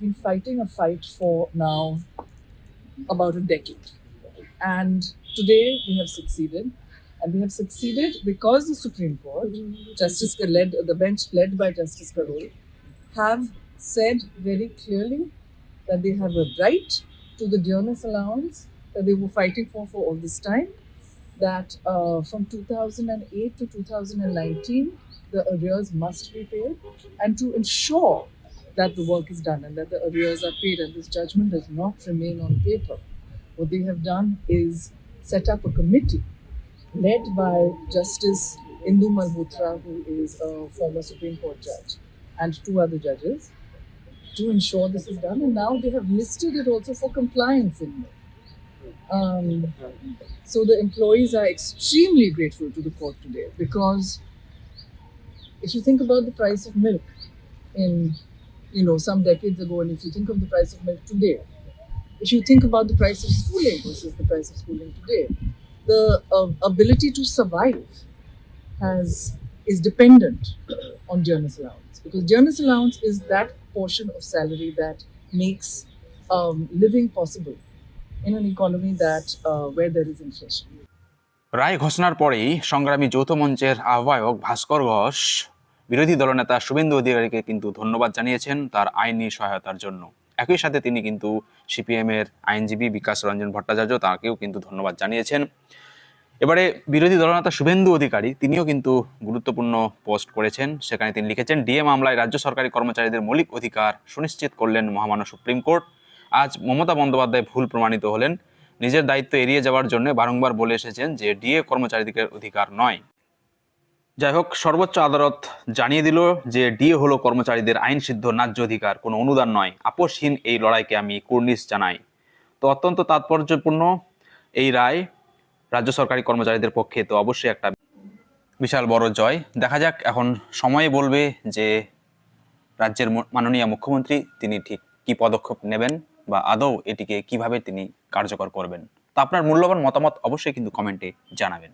been fighting a fight for now about a decade. And today we have succeeded. And we have succeeded because the Supreme Court, the bench led by Justice Karol, have said very clearly that they have a right to the dearness allowance that they were fighting for all this time. That from 2008 to 2019, the arrears must be paid, and to ensure that the work is done and that the arrears are paid and this judgment does not remain on paper, what they have done is set up a committee led by Justice Indu Malhotra, who is a former Supreme Court judge, and two other judges, to ensure this is done. And now they have listed it also for compliance in there. So the employees are extremely grateful to the court today, because if you think about the price of milk in some decades ago, and if you think of the price of milk today, if you think about the price of schooling versus the price of schooling today, the ability to survive is dependent on dearness allowance, because dearness allowance is that portion of salary that makes living possible in an economy where there is inflation. রায় ঘোষণার পরেই সংগ্রামী যৌথ মঞ্চের আহ্বায়ক ভাস্কর ঘোষ বিরোধী দলনেতা শুভেন্দু অধিকারীকে কিন্তু ধন্যবাদ জানিয়েছেন তার আইনি সহায়তার জন্য। একই সাথে তিনি কিন্তু সিপিএম এর আইনজীবী বিকাশ রঞ্জন ভট্টাচার্য তাকেও কিন্তু ধন্যবাদ জানিয়েছেন। এবারে বিরোধী দলনেতা শুভেন্দু অধিকারী তিনিও কিন্তু গুরুত্বপূর্ণ পোস্ট করেছেন। সেখানে তিনি লিখেছেন, ডিএ মামলায় রাজ্য সরকারি কর্মচারীদের মৌলিক অধিকার সুনিশ্চিত করলেন মহামান্য সুপ্রিম কোর্ট। আজ মমতা বন্দ্যোপাধ্যায় ভুল প্রমাণিত হলেন। নিজের দায়িত্ব এড়িয়ে যাওয়ার জন্য বারংবার বলে এসেছেন যে ডিএ কর্মচারীদের অধিকার নয়। যাই হোক, সর্বোচ্চ আদালত জানিয়ে দিল যে ডিএ হলো কর্মচারীদের আইন সিদ্ধ ন্যায্য অধিকার, কোনো অনুদান নয়। আপোষহীন এই লড়াইকে আমি কুর্নিশ জানাই। তো অত্যন্ত তাৎপর্যপূর্ণ এই রায় রাজ্য সরকারি কর্মচারীদের পক্ষে তো অবশ্যই একটা বিশাল বড় জয়। দেখা যাক এখন সময় বলবে যে রাজ্যের মাননীয় মুখ্যমন্ত্রী তিনি ঠিক কি পদক্ষেপ নেবেন বা আদৌ এটিকে কিভাবে তিনি কার্যকর করবেন। তো আপনার মূল্যবান মতামত অবশ্যই কিন্তু কমেন্টে জানাবেন।